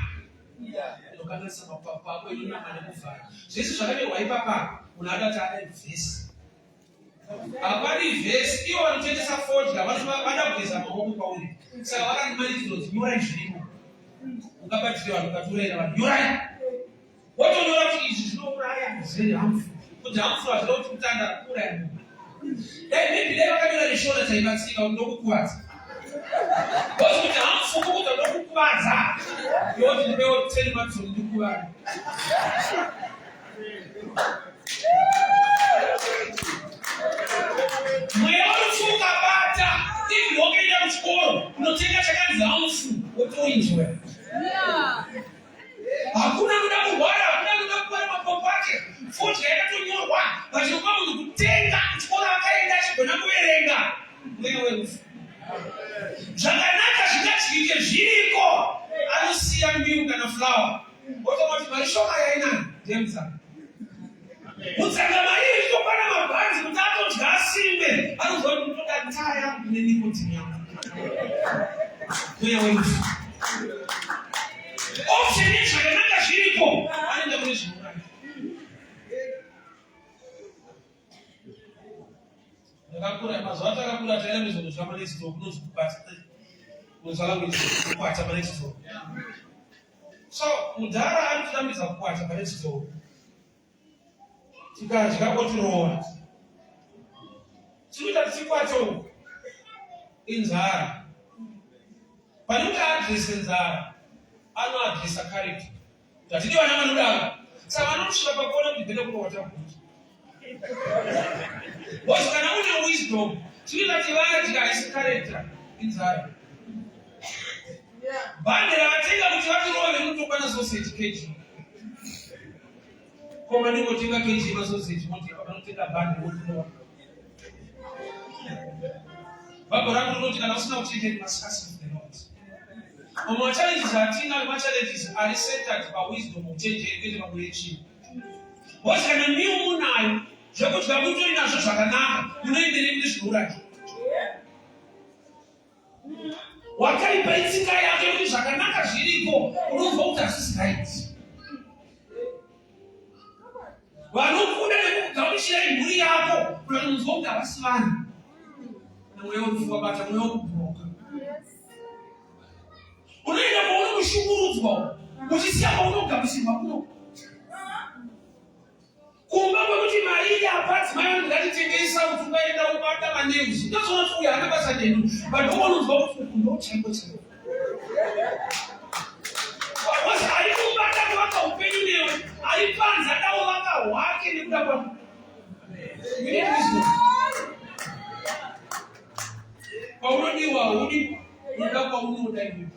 Inokanganisa mapapu ako, inonama nekuvhara. Zvese zvakanyorwa ipapa, munhu adati ada vhesi. Hapana vhesi, ivo vanotengesa fodya, vada kugeza maoko pauri. Saka vakandimanidzira kuti nyorai zvirimo. Ukabatira vanhu ukatorera vanhu, nyorai. Wotonyora kuti izvi zvinouraya muzeri hamfu. Kuti hamfu hazvida kuti kutanda kuuraya munhu. Dai maybe dai vakanyora reshona chaibatsika ndokukuvadza. Bosi kuti hamfu kukuta ndokukuvadza. Yoti ndipewo 10 months ndikuvadza. Mweya werufu ukabata, ivi wakaenda kuchikoro, unotenga chakanzi hamfu, wotoenjoya. Hakuna kuda kurwara, hakuna kuda kupara mapopo ake. Fodya yakatonyorwa, vachinopa munhu kutenga kuchikora akaenda achigona kuverenga. Mweya werufu. Zvakanaka zvingatyike zviriko, anosiya mbiru kana flower. Otomati marishoma yainani, ndemuzanga. Mutsanga mairi topana mabhanzi kuti atodya asimbe, anozwa kuti toda taa yangu kune nicotine yangu. Mweya werufu. Option yezvakanaka zviripo, anoenda kune zviuraya. Ndakakura mazuva atakakura taenda mizonozva panext door, kunonzi kubata. Kunozvala kukwata panext door. So mudhara anototambidza kukwata panext door. Tikadya otirova. chikuita chikwatso inzara. Panenge address inzara, anoaddressa character. Tatidi vana vanodawo. Saka vanosvika pakuona kuti ndinoda kuva watakuti. Because kana une wisdom, chikuita kuti vadya haisi character inzara. Bhande ravatenga kuti vatirove munotokwana sausage kg. Koma ndingotenga kg yemasausage moti vanotenga bhande votinova. Bhabha rangu rinoti kana usina kuchenjera must ask the Lord. Koma challenges atina challenges are centered by wisdom uchenjeri kwete pakuyechi. Because kana miu munayo zvekuti vakutori nazvo zvakanaka unoenderei kuti zvinoraki. Wakaipa itsika yake kuti zvakanaka zviriko unobva kuti hazvisikaiti. Vanokuda nekugamuchira mhuri yako unonzwa kuti havasi vanhu. Mweya wekufa bata mweya wekubhuroka. Unoenda pauno kushungurudzwa uchisiya paunogamuchirwa kuno. Kumba kwekuti mari yapati mai ngatitengesa kuti ukaenda ubata maneuzi. Ndozona kuti uyu hana basa nenu. But unonzwa kuti ndochaiko chaiwo. Wasi arikubata kuvaka upenyu newe. Aripanza dawo vaka hwake nekuda kwako. You need wisdom. Paunodiwa hudi unoda paunoda iwe.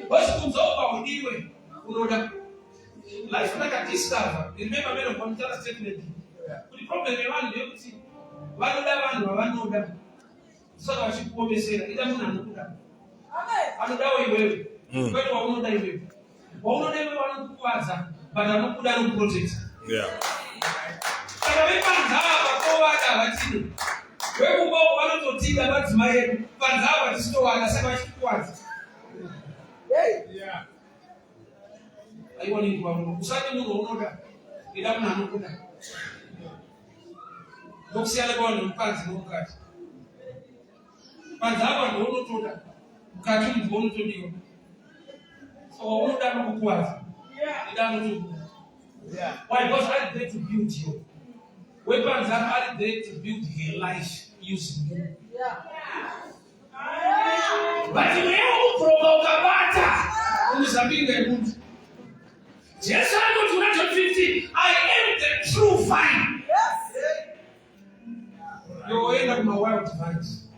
Wasi kunzwa paudiwe unoda. Life like a discover. Remember men of Montana statement. The problem is one day vanoda vanhu vavanoda. Saka vachikuomesera ida munhu anokuda. Anodawo iwewe. Kwete waunoda iwewe. Waunoda iwewe vanokukuvadza but anokuda anokuprotect. Saka vepanzava vakovada vatine. Vekuboko vanototiga madzimai edu. Panzava vatisitowada saka vachikukuvadza. Aiwa ningwa munhu usati munhu unoda ida munhu anokuda. Ndokusiyana kwavanhu mukadzi nomukati. Panzava ndounotoda mukati munhu unotodiwa. Saka unoda nokukuvadza ida anotokuda. Why? Because I'm there to build you. Wepanzava are there to build her life using you. But mweya wekubhuroka ukabata unozambinga yemuntu. Jesus said to John 15, I am the true vine. You end up my wild vines.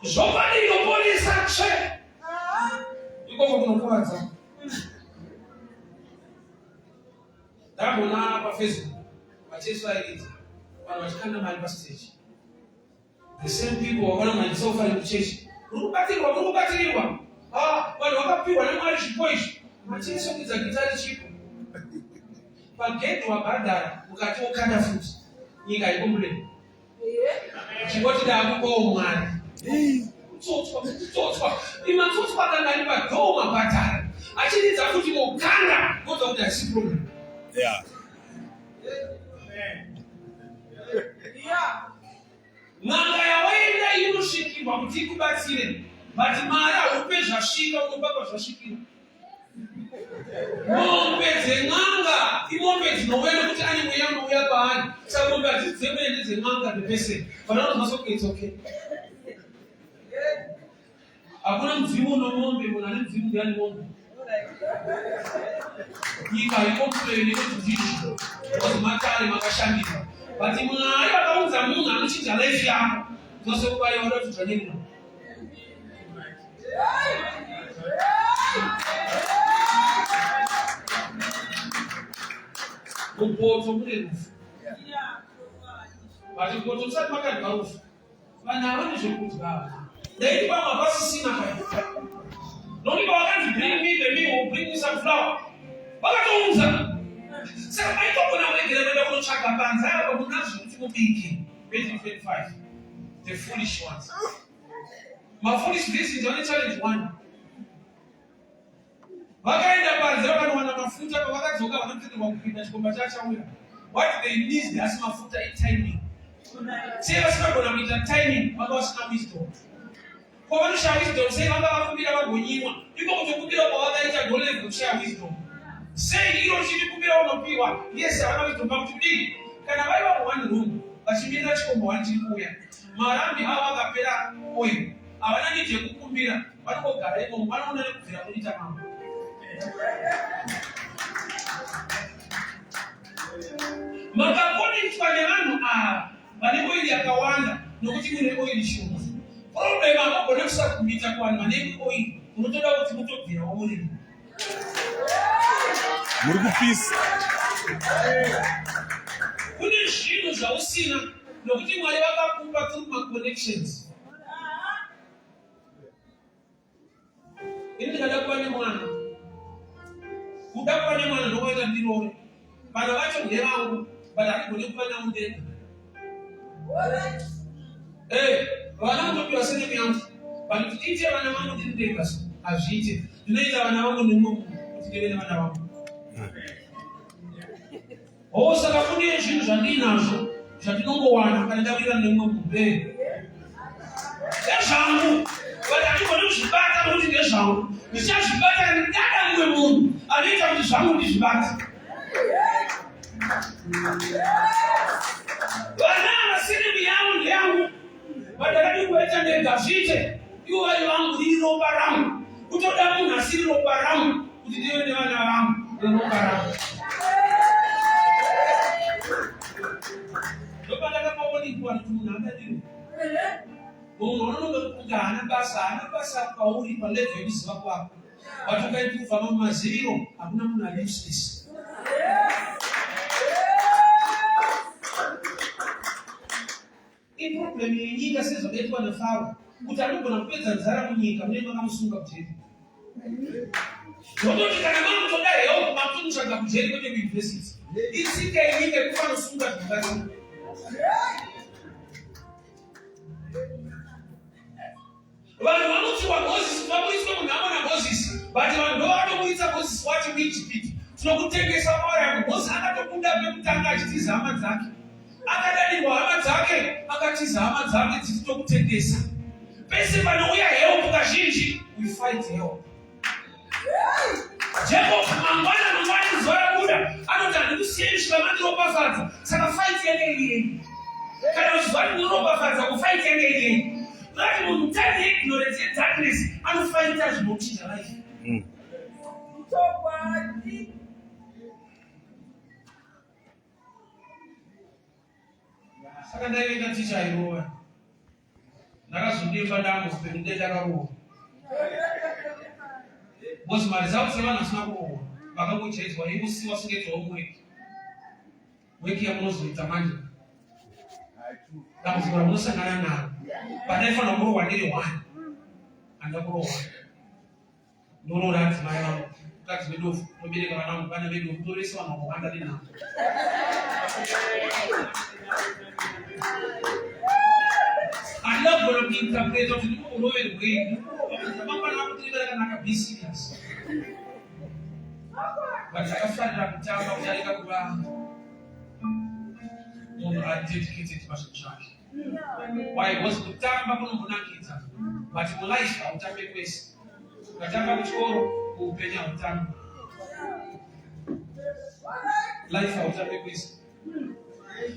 Somebody your body is actually. You go from the corner. That will not have a Facebook. But just like it, I was kind of my stage. The same people are going to so far in the church. Who got it? Ah, but what are people? I'm not sure. Machiso kizagitari chipo. Pageto wabadara ukati okanda futi. Nyika ikomule. Chingoti ndakuko umwari. Kutsotwa. Imatsotwa kana ni padoma patara. Achidza futi mukanda ngoza kuti asi problem. Nganga yawaenda inoshikirwa kuti ikubatsire. But mara upe zvasvika unobaba zvasvikira. Mombe dzeng'anga imombe dzinowena kuti ane mweya unouya paari. Saka mombe hadzidzemende dzeng'anga dzepese. Vanonzwa sokuti it's okay. Hakuna mdzimu unomombe, munhu ane mdzimu ndiani mombe. Nyika ikompureni nekudzidzizvo. Because matare makashandira. But Mwari vakaudza munhu anochinja life yako. Zvose kubari wada kuti zvanyenga. Kupoto mune rufu. But kupoto usati makadya rufu. Vanhu havane zvekudya. Daiti pamwe hapasisina kaya. Nondipa vakanzi bring me the meal, bring me some flour. Vakatounza. Saka maitogona kuregera kuenda kunotsvaga panza apa munazvo kuti mubiki. 2025. The foolish ones. My foolish blessings only challenge one. Vakaenda panza vakanowana mafuta pavakadzoka vanotenderwa kupinda chikomba chachawira. What they need has mafuta timing. Sei vasingagona kuita timing vanga vasina wisdom. Kwavanosha wisdom sei vanga vakumbira vagonyimwa. Iko kutokumbira kwavakaita golevel kushaya wisdom. Sei iro chiri kumbira unopiwa. Yes, havana wisdom pakuti kudini. Kana vari vamo one room. vachimirira chikombo wani chiri kuuya. Marambi avo akapera oil, havana need yekukumbira, vanongogara imomo, vanoona nekubvira kuita mambo. Makakonekitwa nevanhu ava vane oil yakawanda nokuti mune oil shoma. Problem havagona kusakumita kuvanhu vane oil, unotoda kuti mutobvira wamurimo. Muri kupisa. Kune zvinhu zvausina nokuti Mwari vakakupa through maconnections. Ini ndikada kuva nemwana. Kuda kuva nemwana ndokuita ndirore. Vana vacho ndevangu, but handigoni kuva navo ndega. Vana vanopiwa senemu yangu. But tiite vana vangu ndiri ndega, hazviite. Ndinoita vana vangu nemumwe munhu kuti ndive nevana vangu. Saka kune zvinhu zvandinazvo zvandinongowana kana ndawirira nemumwe munhu. Ndezvangu, but handigoni kuzvibata nokuti ndezvangu. Ndichazvibata ndada mumwe munhu anoita kuti zvangu ndizvibate. Vana avasenemu yangu ndeyangu, but handadi kuvaita ndega. Zviite ivo vari vangu, riri ropa rangu. Kutoda munhu asiri ropa rangu kuti ndive nevana vangu neropa rangu. Ndopandakamaonekwa kuti munhu akadini. Munhu unonongokunga hana basa pauri palevel yekuziva kwako. But ukaita kufamba mumaziviro, hakuna munhu ari useless. Iproblem yenyika sezvakaitwa naFaro, kuti anogona kupedza nzara munyika mune makamusunga kujeri. Nototi kana mamutoda help mamutomutsvaga kujeri kwete kuuniversity. Itsika yenyika yekufanira kusunga zvakati. Vanhu vanoti waMozisi, vamuiswa munhamo naMozisi, but vanhu ndovanomuita Mozisi wacho muIjipiti. Tinokutengesa mari yako. Mozisi akatokunda pekutanga achitiza hama dzake. Akadadirwa hama dzake, akatiza hama dzake dzichitokutengesa. Pese panouya help kazhinji, we fight help. Jacob mangwana zuva rabuda, anoti handikusiye kusvika mandiropafadza, saka fight yake iriye. Kana zuva rindiropafadza, kufight yake iriye. Like munhu time ignorance yedarkness, anofighta zvinochinja life. Saka ndaiita ticha airowa. Ndakazodimba ndambospeni ndendakarowa. Bosi mari dzavo sevana asina kurowa. Vakangochaizwa imusiwa sungedzwa umwe. Weki yamunozoita manje. Dambudziko ramunosangana naro. Pandaifanira kurowa ndiri 1. Handina kurowa. Ndoroora adzimai vangu. Mukadzi wedofu, tobereka vana vangu, vana vedu, torese vanhu vakawanda nenhamo. Handina kugona kuinterpreta kuti ndinokuroverwei. Mangwana vangu tiri vakanaka, be serious. But ndakafarira kutamba kutarika kuva munhu adedicated pazvinhu zvake. Why? Because kutamba kunombonakidza, but mulife hautambe kwese. Ukatamba kuchikoro, muupenyu hautambi. Life hautambe kwese.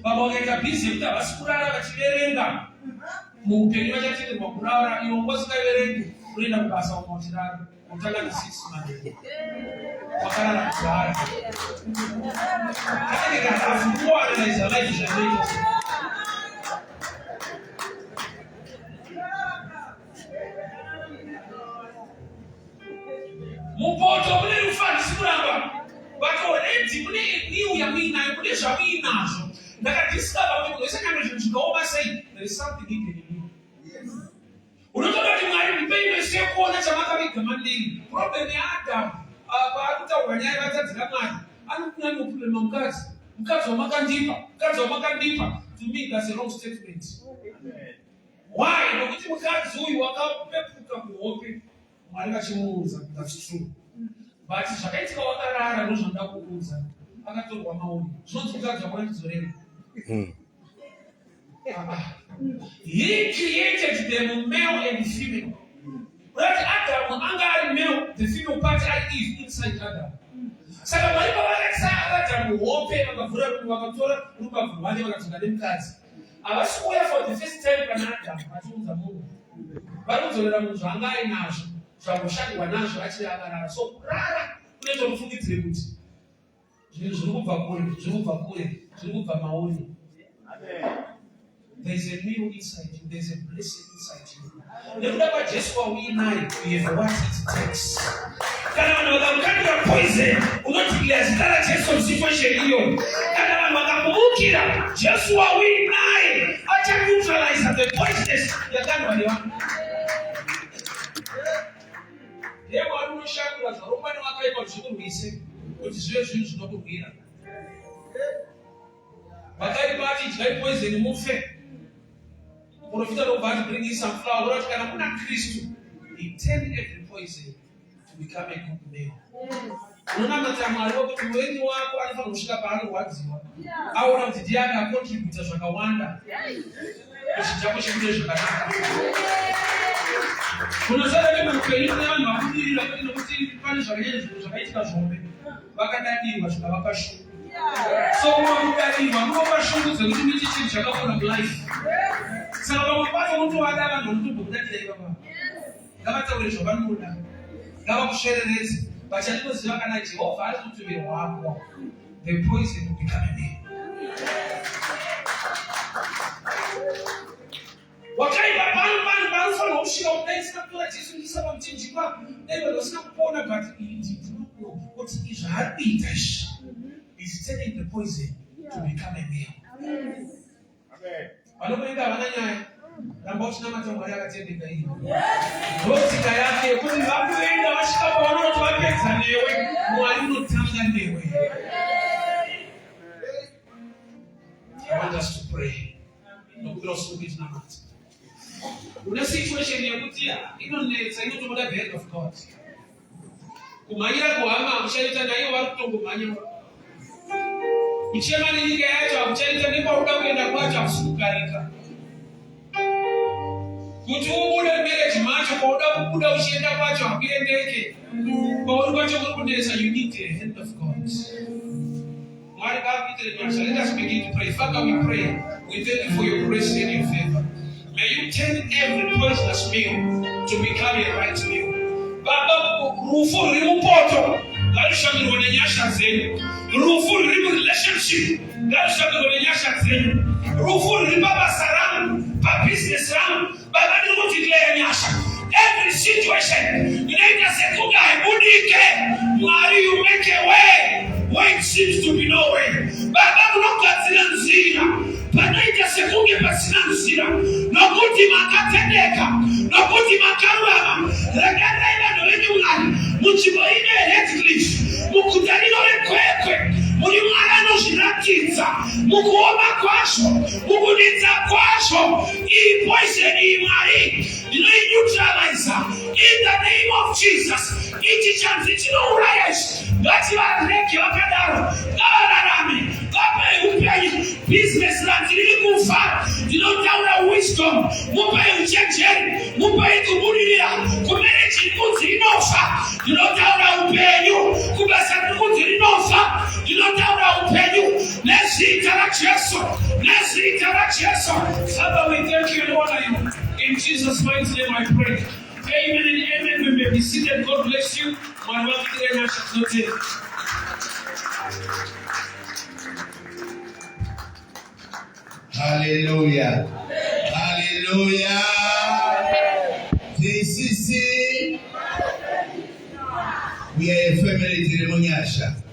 Baba wakaita busy kuti havasi kurara vachiverenga. Muupenyu vachatenderwa kurara, iwo ngosikaverenge, unoenda kubasa umotirara. Utanga na 6 months. Wakarara kugara. Atenge katafu kuanalyze life zvinoita. Mupoto mune rufanisi kuramba. But already mune new yamuinayo, mune zvamuinazvo. Ndakadiscover kuti kwese kana zvinhu zvikaoma sei, there is something hidden in you. Unotoda kuti Mwari mupei mese kuona chamakaviga mandiri. Problem yaAdamu, paakutaura nyaya vatadzira Mwari, anokuna nokupema mukadzi. Mukadzi wamakandipa. To me, that's a wrong statement. Why? Nokuti mukadzi uyu wakapepuka kuhope. Mwari vachimuudza, that's true. But zvakaitika wakarara ndozvanoda kuudza. Akatorwa maoni. Zvinonzi mukadzi wakwanidzorera. He created them male and female. That Adam anga male, the female part is inside Adam. Saka Mwari pavakatsa Adam hope vakavhura vakatola rubavhu rwake vakadzoka nemukadzi. abasukuya for the first time Canada batunza Mungu baruzolera munzu angaye nazvo zvangoshandiwa nazvo achiri akarara so kurara kunoita mufungidzire kuti zvinhu zviri kubva kure mauri. There is a meal inside you, there is a blessing inside you. Nekuda kwaJesu wauinaye we have what it takes. Kana vanhu vakamukandira poison unotikira zita raJesu situation iyo. Kana vanhu vakamumukira Jesu wauinaye acha-neutralize the poisonous yakandwa nevanhu. Ndiye Mwari unoshakura zvarongwani wakaipa zvikurwise kuti zvive zvinhu zvinokurwira. Vakaipa ati idyai poison mufe. Profita don't want to bring in some flour. What can I put Christ? He turned every poison to become a good meal. Unaona mtamalo kuti wengi wako alifanya kushika pale waziwa. Au na mtidiana contribute zvakawanda. Usijapo shikude zvakanaka. Unasala kama kweli kuna vanhu vakudira kuti pane zvakaitika zvombe. Vakadadiwa zvika vakashuka. So wakudadiwa unopashungudza kuti miti chinhu chakakora life. Saka vamapata mutu wadava nomutu kudadira ivava. Ngavataure zvavanoda. Ngavakusherereze. Vachatoziva kana Jehovha ari kutuvira wako. The poison will become a meal. Wakaiva pano panofanira kusvika kudai sinakutora Jesu ndisa pamuchinjikwa. Dai vasina kupona but kuti izvi ari kuita izvi. Is turning the poison to become a meal. Amen. Vanokuenda havana nyaya. Ramba uchinamata Mwari akatendeka iyi. Ndotsika yake kuti vakuenda vasvika pavanoti vapedza newe, Mwari unotanga newe. I want us to pray. Nokubira usuku tinamata. Una situation yekuti inonetsa inotoda the hand of God. Kumanyira kuhama amushaita nayo vari kutongomanya. Kuchema nenyika yacho akuchaita neparuda kuenda kwacho akusukugarika. Kuti ubude marriage macho pauda kubuda uchienda kwacho hakuendeke. Pauri kwacho kuri kunetsa, you need the hand of God. Mwari ngakuitire nyasha. Let us begin to pray. Father, we pray. We thank you for your grace and your favor. May you turn every poisonous meal to become a right meal. Baba, rufu rimupoto ngarishamirwa nenyasha zenu. Rufu rimu relationship ngarishamirwa nenyasha zenu. Rufu rimu basa rangu, pa business rangu, baba nirumutikile nyasha. Every situation inaita sekunga haibudike. Mwari, you make a way where it seems to be no way. Baba unokazila nzira panaita sekunge pasina nzira. Nokuti makatendeka, nokuti makarama. Regarela nolenye ulani muchiboine Heathcliff mukutanino lekwekwe mulimwana noshirakiza mukuoma kwasho mukunitsa kwasho iyi poison iyi Mwari neutralize in the name of Jesus. Ichi chanzi chinouraya ichi ngativareke vakadaro ngavararame vape upenyu. Business radziri kufa ndinotaura wisdom, mupe uchenjeri, mupe kubudirira. Kumereji mbudzi inofa ndinotaura upenyu. Kubasa mbudzi inofa ndinotaura upenyu. Nezita raJesu, nezita raJesu. Father, we thank you and honor you. In Jesus' mighty name I pray. Amen and amen. We may be seated. God bless you. My love today. Hallelujah. Hallelujah. JCC. We are a family in Munyasha.